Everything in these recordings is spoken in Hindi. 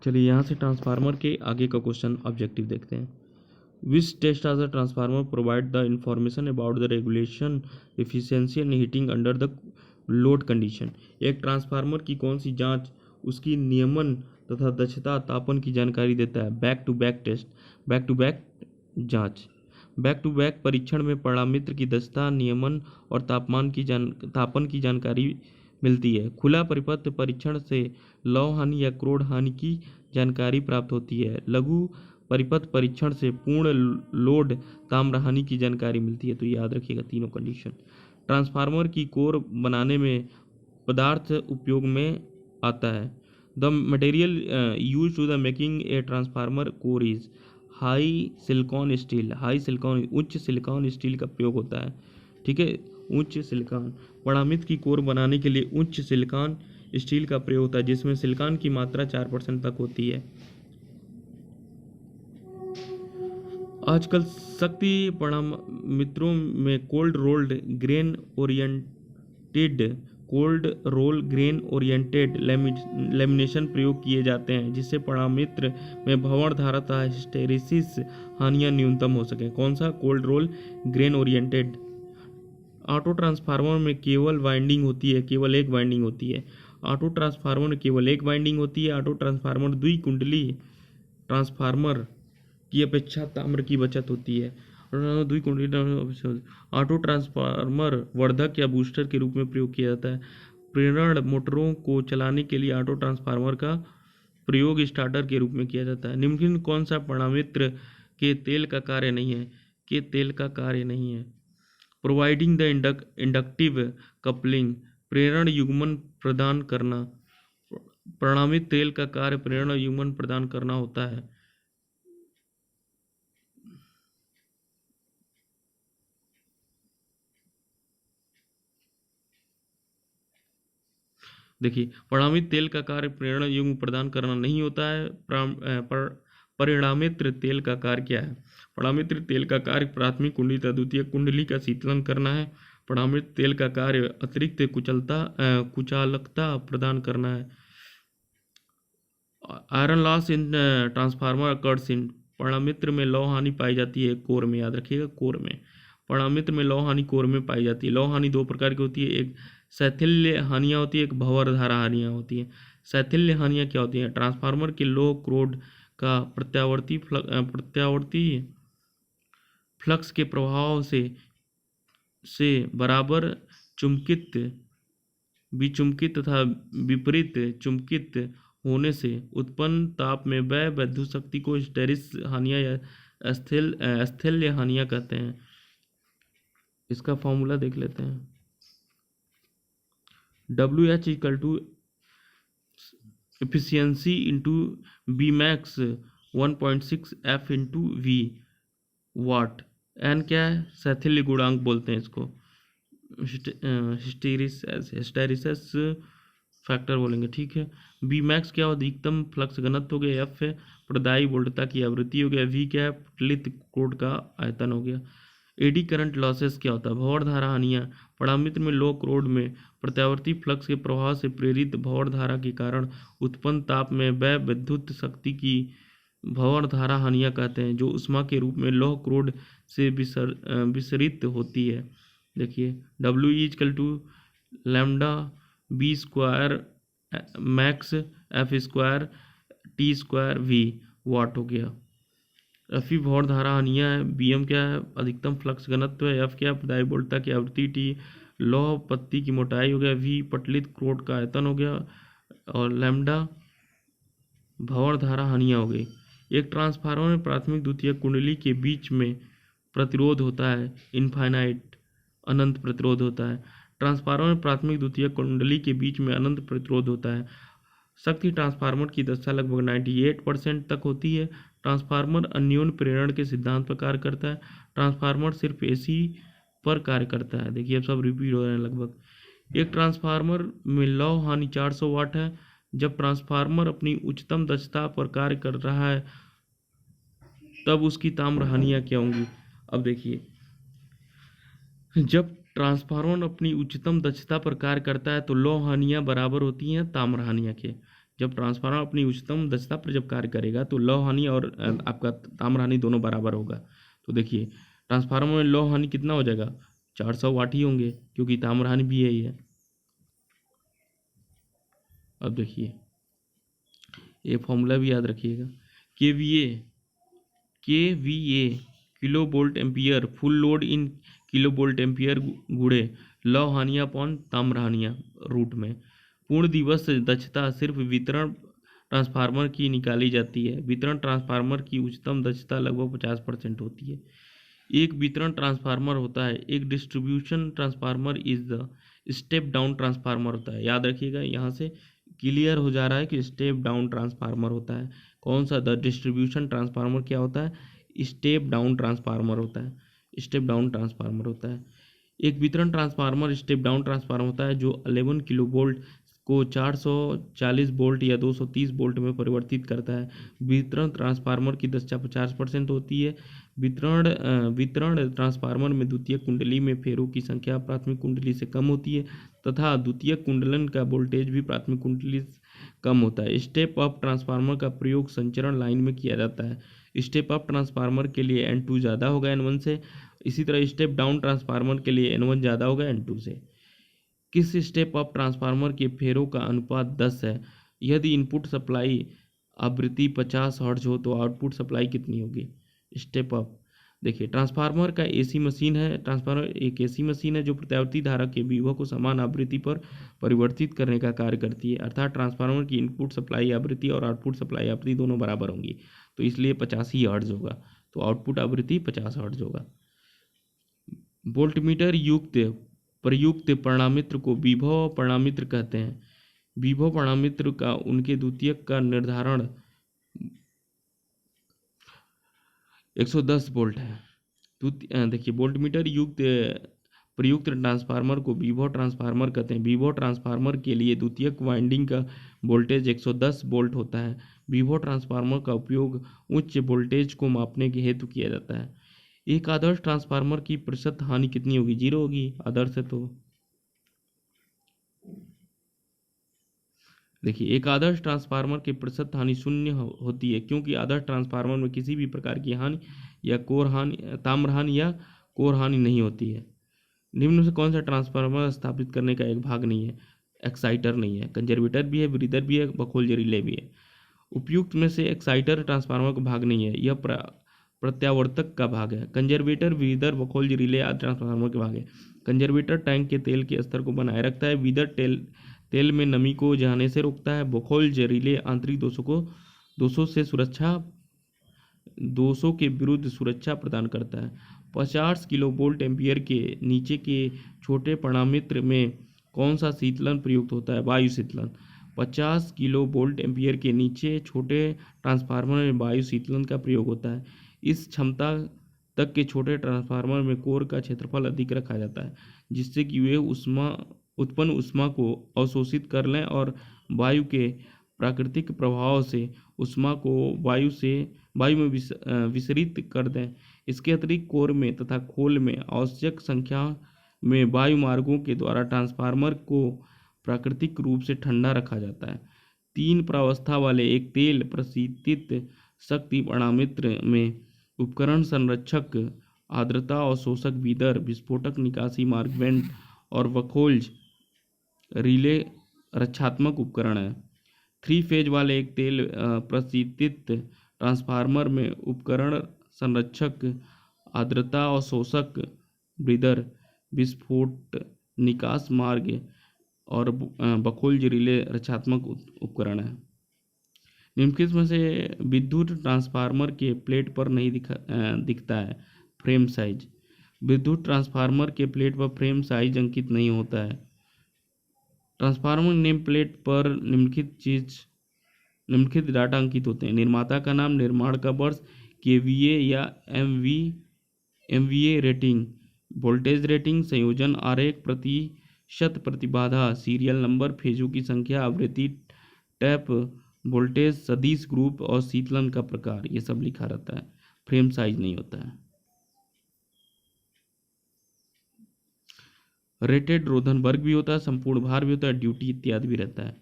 चलिए यहाँ से ट्रांसफार्मर के आगे का क्वेश्चन ऑब्जेक्टिव देखते हैं। विच टेस्ट आज the transformer provide the information about the regulation efficiency and heating under the load condition. एक ट्रांसफार्मर की कौन सी जांच उसकी नियमन तथा दक्षता तापन की जानकारी देता है? Back to back test, back to back जांच। बैक टू बैक परीक्षण में परामित्र की दक्षता, नियमन और तापन की जानकारी मिलती है। खुला परिपथ परीक्षण से लौह हानि या क्रोड हानि की जानकारी प्राप्त होती है। लघु परिपथ परीक्षण से पूर्ण लोड ताम्र हानि की जानकारी मिलती है। तो याद रखिएगा तीनों कंडीशन। ट्रांसफार्मर की कोर बनाने में पदार्थ उपयोग में आता है। The material use to the making a transformer core is high silicon steel. High silicon, उच्च सिलिकॉन स्टील का प्रयोग होता है। ठीक है, उच्च सिलिकॉन। परामित्र की कोर बनाने के लिए उच्च सिलिकॉन स्टील का प्रयोग होता है, जिसमें सिलिकॉन की मात्रा 4% तक होती है। आजकल शक्ति परामित्रों में cold roll grain oriented lamination प्रयोग किए जाते हैं, जिससे परामित्र में भंवर धारा तथा हिस्टेरिसिस हानियां न्यूनतम हो सके। कौन सा? Cold roll grain oriented. Auto transformer में केवल वाइंडिंग होती है, केवल एक वाइंडिंग होती है। ऑटो ट्रांसफार्मर में केवल एक वाइंडिंग होती है। ऑटो ट्रांसफार्मर द्विकुंडली ट्रांसफार्मर की अपेक्षा ताम्र की बचत होती है। ऑटो ट्रांसफार्मर वर्धक या बूस्टर के रूप में प्रयोग किया जाता है। प्रेरण मोटरों को चलाने के लिए ऑटो ट्रांसफार्मर का प्रयोग स्टार्टर के रूप में किया जाता है। निम्नलिखित कौन सा परामित्र के तेल का कार्य नहीं है? प्रोवाइडिंग द इंडक्टिव कपलिंग, प्रेरण युग्मन प्रदान करना। परामित्र तेल का कार्य प्रेरण युग्मन प्रदान करना होता है। देखिए, परामित्र तेल का कार्य प्रेरण युग्म प्रदान करना नहीं होता है। परिणामित्र तेल का कार्य क्या है? परामित्र तेल का कार्य प्राथमिक कुंडली तथा द्वितीयक कुंडली का शीतलन करना है। परामित्र तेल का कार्य अतिरिक्त कुचालकता प्रदान करना है। Iron loss in transformer occurs in, परामित्र में लौह हानि पाई जाती है कोर में। याद रखिएगा, कोर में। परामित्र में लौह हानि कोर में पाई जाती है। लौह हानि दो प्रकार की होती है, एक शैथिल्य हानियाँ होती है, एक भंवर धारा हानियाँ होती हैं। शैथिल्य हानियाँ क्या होती हैं? ट्रांसफार्मर के लौह क्रोड का प्रत्यावर्ती फ्लक्स के प्रभाव से बराबर चुंबकित, विचुंबकित तथा विपरीत चुंबकित होने से उत्पन्न ताप में व्यय विद्युत शक्ति को हिस्टेरिस हानियाँ या स्थैल्य हानियाँ कहते हैं। इसका फॉर्मूला देख लेते हैं। WH equal to efficiency into B max 1.6 F into V watt. N क्या है? शैथिल्य गुणांक बोलते हैं इसको, हिस्टेरिसिस फैक्टर बोलेंगे। ठीक है। बी मैक्स क्या हो? अधिकतम फ्लक्स घनत्व हो गया। एफ है प्रदायी वोल्टता की आवृत्ति हो गया। वी क्या है? पटलित कोड का आयतन हो गया। एडी करंट लॉसेस क्या होता है? भंवर धारा हानियाँ। परामित्र में लो क्रोड में प्रत्यावर्ती फ्लक्स के प्रभाव से प्रेरित भंवर धारा के कारण उत्पन्न ताप में व्यय विद्युत शक्ति की भंवर धारा हानियाँ कहते हैं, जो उष्मा के रूप में लौह क्रोड से विसरित होती है। देखिए, W equal to lambda B square max F square T square V watt हो गया। F भंवर धारा हानियाँ है। BM क्या है? अधिकतम फ्लक्स घनत्व है। F क्या है? प्रदायी वोल्टता की आवृत्ति। T लौह पत्ती की मोटाई हो गया। V पटलित क्रोड का आयतन हो गया। और लैम्डा भंवर धारा हानियाँ हो गई। एक ट्रांसफार्मर में प्राथमिक द्वितीयक कुंडली के बीच में प्रतिरोध होता है इनफाइनाइट, अनंत प्रतिरोध होता है। ट्रांसफार्मर में प्राथमिक द्वितीयक कुंडली के बीच में अनंत प्रतिरोध होता है। शक्ति ट्रांसफार्मर की दक्षता लगभग 98% तक होती है। ट्रांसफार्मर अन्योन्य प्रेरण के सिद्धांत पर कार्य करता है। ट्रांसफार्मर सिर्फ AC पर कार्य करता है। देखिए, अब सब रिपीट हो रहे हैं लगभग। एक ट्रांसफार्मर में लौह हानि 400 वाट है। जब ट्रांसफार्मर अपनी उच्चतम दक्षता पर कार्य कर रहा है तब उसकी ताम्र हानियाँ क्या होंगी? अब देखिए, जब ट्रांसफार्मर अपनी उच्चतम दक्षता पर कार्य करता है तो लौह हानियाँ बराबर होती हैं ताम्र हानियाँ के। जब ट्रांसफार्मर अपनी उच्चतम दक्षता पर जब कार्य करेगा तो लौह हानि और आपका ताम्र हानि दोनों बराबर होगा। तो देखिए ट्रांसफार्मर में लौह हानि कितना हो जाएगा, 400 वाट ही होंगे, क्योंकि ताम्र हानि भी यही है। अब देखिए ये फॉर्मूला भी याद रखिएगा, KVA kilo volt ampere full load in kilo volt ampere गुणे लौह हानियाँ अपॉन ताम्र हानियाँ रूट में। पूर्ण दिवस दक्षता सिर्फ वितरण ट्रांसफार्मर की निकाली जाती है। वितरण ट्रांसफार्मर की उच्चतम दक्षता लगभग 50% होती है। एक वितरण ट्रांसफार्मर होता है, एक distribution transformer is the step down transformer होता है। याद रखिएगा, यहाँ से क्लियर हो जा रहा है कि स्टेप डाउन ट्रांसफार्मर होता है। कौन सा, द डिस्ट्रीब्यूशन ट्रांसफार्मर क्या होता है, स्टेप डाउन ट्रांसफार्मर होता है। स्टेप डाउन ट्रांसफार्मर होता है। एक वितरण ट्रांसफार्मर स्टेप डाउन ट्रांसफार्मर होता है जो 11 किलो वोल्ट को 440 वोल्ट या 230 वोल्ट में परिवर्तित करता है। वितरण ट्रांसफार्मर की दक्षता 50% होती है। वितरण ट्रांसफार्मर में द्वितीयक कुंडली में फेरों की संख्या प्राथमिक कुंडली से कम होती है तथा द्वितीयक कुंडलन का वोल्टेज भी प्राथमिक कुंडली से कम होता है। स्टेप अप ट्रांसफार्मर का प्रयोग संचरण लाइन में किया जाता है। स्टेप अप ट्रांसफार्मर के लिए N2 ज़्यादा होगा N1 से। इसी तरह स्टेप डाउन ट्रांसफार्मर के लिए N1 ज़्यादा होगा N2 से। किस स्टेप अप ट्रांसफार्मर के फेरों का अनुपात 10 है। यदि इनपुट सप्लाई आवृत्ति 50 हर्ट्ज हो तो आउटपुट सप्लाई कितनी होगी। स्टेप अप, देखिए ट्रांसफार्मर का एसी मशीन है। ट्रांसफार्मर एक एसी मशीन है जो प्रत्यावर्ती धारा के विभव को समान आवृत्ति पर परिवर्तित करने का कार्य करती है। अर्थात ट्रांसफार्मर की इनपुट सप्लाई आवृत्ति और आउटपुट सप्लाई आवृत्ति दोनों बराबर होंगी, तो इसलिए 50 ही हर्ट्ज होगा, तो आउटपुट आवृत्ति 50 हर्ट्ज होगा। वोल्टमीटर युक्त प्रयुक्त परिणामित्र को विभव परिणामित्र कहते हैं। विभव परिणामित्र का उनके द्वितीयक का निर्धारण 110 वोल्ट है। देखिए वोल्टमीटर युक्त प्रयुक्त ट्रांसफार्मर को विभव ट्रांसफार्मर कहते हैं। विभव ट्रांसफार्मर के लिए द्वितीयक वाइंडिंग का वोल्टेज 110 वोल्ट होता है। विभव ट्रांसफार्मर का उपयोग उच्च वोल्टेज को मापने के हेतु किया जाता है। एक आदर्श ट्रांसफार्मर की प्रतिशत हानि कितनी होगी, 0 होगी। आदर्श है तो देखिए एक आदर्श ट्रांसफार्मर की प्रतिशत हानि 0 होती है, क्योंकि आदर्श ट्रांसफार्मर में किसी भी प्रकार की हानि या कोर हानि, ताम्र हानि या कोर हानि नहीं होती है। निम्न में से कौन सा ट्रांसफार्मर स्थापित करने का एक भाग नहीं है, एक्साइटर नहीं है, कंजर्वेटर भी है, ब्रीदर भी है, बखोल रिले भी है। उपयुक्त में से एक्साइटर ट्रांसफार्मर का भाग नहीं है, यह प्रत्यावर्तक का भाग है। कंजर्वेटर, ब्रीदर, बखोल रिले आदि ट्रांसफार्मर के भाग है। कंजर्वेटर टैंक के तेल के स्तर को बनाए रखता है। ब्रीदर तेल में नमी को जाने से रोकता है। बखोल रिले आंतरिक दोषों के विरुद्ध सुरक्षा प्रदान करता है। 50 किलो वोल्ट एम्पियर के नीचे के छोटे परिणामित्र में कौन सा शीतलन प्रयुक्त होता है, वायु शीतलन। 50 किलो वोल्ट एम्पियर के नीचे छोटे ट्रांसफार्मर में वायु शीतलन का प्रयोग होता है। इस क्षमता तक के छोटे ट्रांसफार्मर में कोर का क्षेत्रफल अधिक रखा जाता है, जिससे कि वे उत्पन्न ऊष्मा को अवशोषित कर लें और वायु के प्राकृतिक प्रभाव से ऊष्मा को वायु में विसरित कर दें। इसके अतिरिक्त कोर में तथा खोल में आवश्यक संख्या में वायु मार्गों के द्वारा ट्रांसफार्मर को प्राकृतिक रूप से ठंडा रखा जाता है। 3 प्रावस्था वाले एक तेल प्रशीतित शक्ति परिणामित्र में उपकरण संरक्षक, आर्द्रता और शोषक बीदर, विस्फोटक निकासी मार्ग वेंट और बखोल्ज रिले रक्षात्मक उपकरण है। 3 फेज वाले एक तेल प्रशीतित ट्रांसफार्मर में उपकरण संरक्षक, आर्द्रता और शोषक ब्रीदर, विस्फोट निकास मार्ग और बखोल्ज रिले रक्षात्मक उपकरण है। निम्नलिखित में से विद्युत ट्रांसफार्मर के प्लेट पर नहीं दिखता है फ्रेम साइज। विद्युत ट्रांसफार्मर के प्लेट पर फ्रेम साइज अंकित नहीं होता है। ट्रांसफार्मर नेम प्लेट पर निम्नलिखित डाटा अंकित होते हैं। निर्माता का नाम, निर्माण का वर्ष, केवीए या एमवीए रेटिंग, वोल्टेज रेटिंग, संयोजन आरेख, प्रतिशत प्रतिबाधा, सीरियल नंबर, फेजों की संख्या, आवृत्ति, टैप वोल्टेज, सदिश ग्रुप और शीतलन का प्रकार, ये सब लिखा रहता है। फ्रेम साइज नहीं होता है। रेटेड रोधन वर्ग भी होता है, संपूर्ण भार भी होता है, ड्यूटी इत्यादि भी रहता है।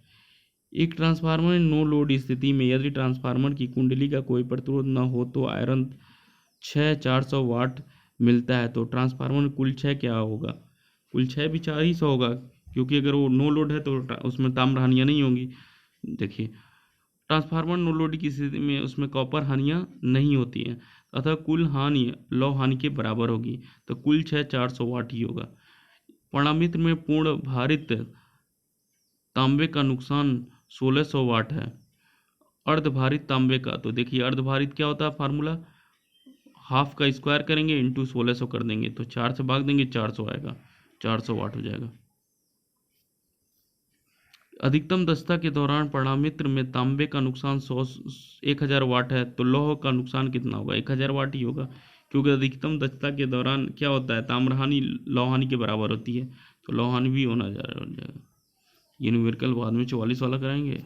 एक ट्रांसफार्मर नो लोड स्थिति में यदि ट्रांसफार्मर की कुंडली का कोई प्रतिरोध न हो तो आयरन 400 वाट मिलता है। तो ट्रांसफार्मर कुल क्षय क्या होगा? कुल क्षय भी 400 होगा, क्योंकि अगर वो नो लोड है तो उसमें ताम्र हानियाँ नहीं होंगी। देखिए, ट्रांसफार्मर नो लोड की स्थिति में उसमें कॉपर हानियाँ नहीं होती हैं, अतः कुल हानि लौह हानि के बराबर होगी। तो कुल क्षय 400 वाट ही होगा। परमाणु में पूर्ण भारित तांबे का नुकसान 1600 वाट है। अर्धभारित तांबे का, तो देखिए अर्धभारित क्या होता है फार्मूला, हाफ का स्क्वायर करेंगे इंटू 1600 कर देंगे, तो 4 से भाग देंगे 400 आएगा, 400 वाट हो जाएगा। अधिकतम दक्षता के दौरान परमाणु में तांबे का नुकसान 1000 वाट है, तो लौह का नुकसान कितना होगा? 1000 वाट ही होगा, क्योंकि अधिकतम दक्षता के दौरान क्या होता है, ताम्रहानि लौहानि के बराबर होती है, तो लौहानि भी होना जाएगा। ये न्यूमेरिकल बाद में 44 वाला कराएंगे,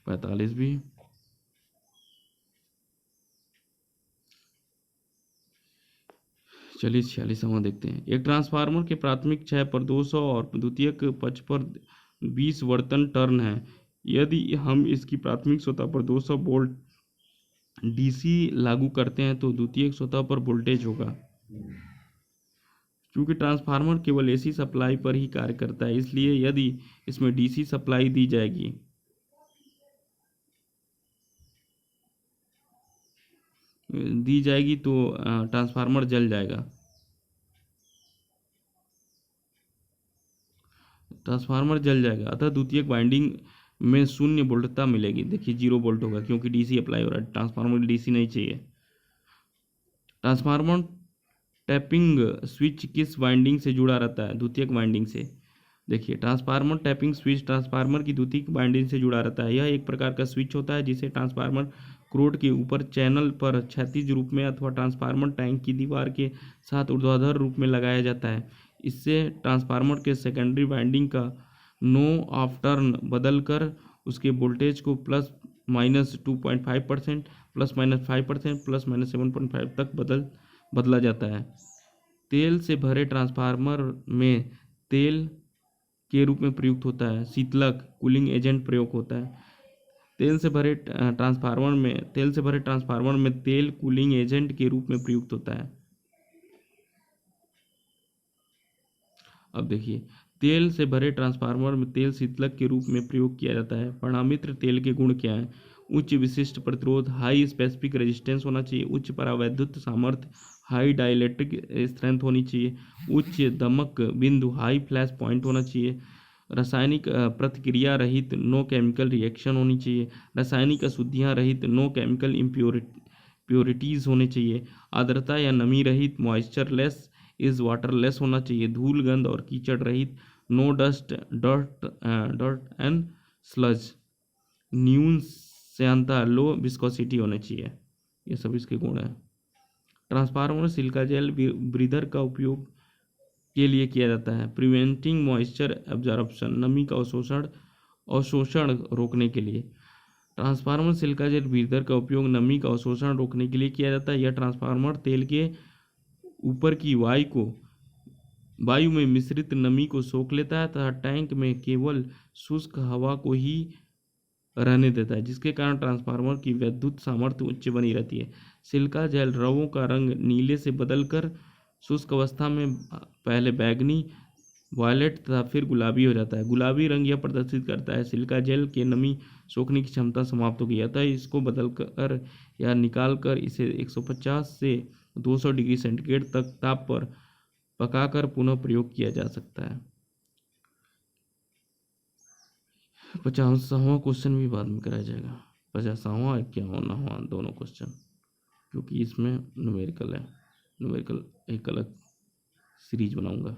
45 भी। चलिए 46वां देखते हैं। एक ट्रांसफार्मर के प्राथमिक क्षय पर 200 और द्वितीयक पक्ष पर 20 वर्तन टर्न है। यदि हम इसकी प्राथमिक सतह पर 200 वोल्ट डीसी लागू करते हैं तो द्वितीयक सतह पर वोल्टेज होगा। क्योंकि ट्रांसफार्मर केवल एसी सप्लाई पर ही कार्य करता है, इसलिए यदि इसमें डीसी सप्लाई दी जाएगी तो ट्रांसफार्मर जल जाएगा। अतः द्वितीयक वाइंडिंग में शून्य वोल्टता मिलेगी। देखिए 0 वोल्ट होगा, क्योंकि डीसी अप्लाई हो रहा है, ट्रांसफार्मर डीसी नहीं चाहिए। ट्रांसफार्मर टैपिंग स्विच किस वाइंडिंग से जुड़ा रहता है? द्वितीयक वाइंडिंग से। देखिए, ट्रांसफार्मर टैपिंग स्विच ट्रांसफार्मर की द्वितीयक वाइंडिंग से जुड़ा रहता है। यह एक प्रकार का स्विच होता है जिसे ट्रांसफार्मर क्रोड के ऊपर चैनल पर क्षैतिज रूप में अथवा ट्रांसफार्मर टैंक की दीवार के साथ ऊर्ध्वाधर रूप में लगाया जाता है। इससे ट्रांसफार्मर के सेकेंडरी वाइंडिंग का नो ऑफ टर्न बदलकर उसके वोल्टेज को plus minus 2.5%, plus minus 5%, plus minus 7.5 तक बदला जाता है। तेल से भरे ट्रांसफार्मर में तेल के रूप में प्रयुक्त होता है। शीतलक कूलिंग एजेंट प्रयोग होता है। तेल से भरे ट्रांसफार्मर में तेल कूलिंग एजेंट के रूप में प्रयुक्त होता है। अब देखिए, तेल से भरे ट्रांसफार्मर में तेल शीतलक के रूप में प्रयोग किया जाता है। परमाणु तेल के गुण क्या हैं? उच्च विशिष्ट प्रतिरोध, हाई स्पेसिफिक रेजिस्टेंस होना चाहिए, उच्च परावैद्युत सामर्थ्य, हाई डाइलेक्ट्रिक स्ट्रेंथ होनी चाहिए, उच्च दमक बिंदु, हाई फ्लैश पॉइंट होना चाहिए, रासायनिक प्रतिक्रिया रहित, नो केमिकल रिएक्शन होनी चाहिए, रासायनिक अशुद्धियाँ रहित, नो केमिकल प्योरिटीज होने चाहिए, आर्द्रता या नमी रहित, मॉइस्चरलेस इज वाटरलेस होना चाहिए, धूल गंध और कीचड़ रहित, no dust dirt and sludge, न्यून श्यानता, लो विस्कोसिटी होने चाहिए। ये सब इसके गुण हैं। ट्रांसफार्मर सिलिका जेल ब्रीदर का उपयोग के लिए किया जाता है, प्रिवेंटिंग मॉइस्चर एब्जॉर्प्शन, नमी का अवशोषण रोकने के लिए। ट्रांसफार्मर सिलिका जेल ब्रीदर का उपयोग नमी का अवशोषण रोकने के लिए किया जाता है। यह ट्रांसफार्मर तेल के ऊपर की वायु में मिश्रित नमी को सोख लेता है तथा टैंक में केवल शुष्क हवा को ही रहने देता है, जिसके कारण ट्रांसफार्मर की विद्युत सामर्थ्य उच्च बनी रहती है। सिलिका जेल रवों का रंग नीले से बदलकर शुष्क अवस्था में पहले बैंगनी, वायलेट तथा फिर गुलाबी हो जाता है। गुलाबी रंग यह प्रदर्शित करता है सिलिका जेल के नमी सोखने की क्षमता समाप्त हो गई, अतः इसको बदलकर या निकालकर इसे 150 से 200 डिग्री सेंटीग्रेड तक ताप पर पकाकर पुनः प्रयोग किया जा सकता है। 50वां क्वेश्चन भी बाद में कराया जाएगा, 50वां 51वां दोनों क्वेश्चन, क्योंकि इसमें न्यूमेरिकल है। न्यूमेरिकल एक अलग सीरीज बनाऊंगा।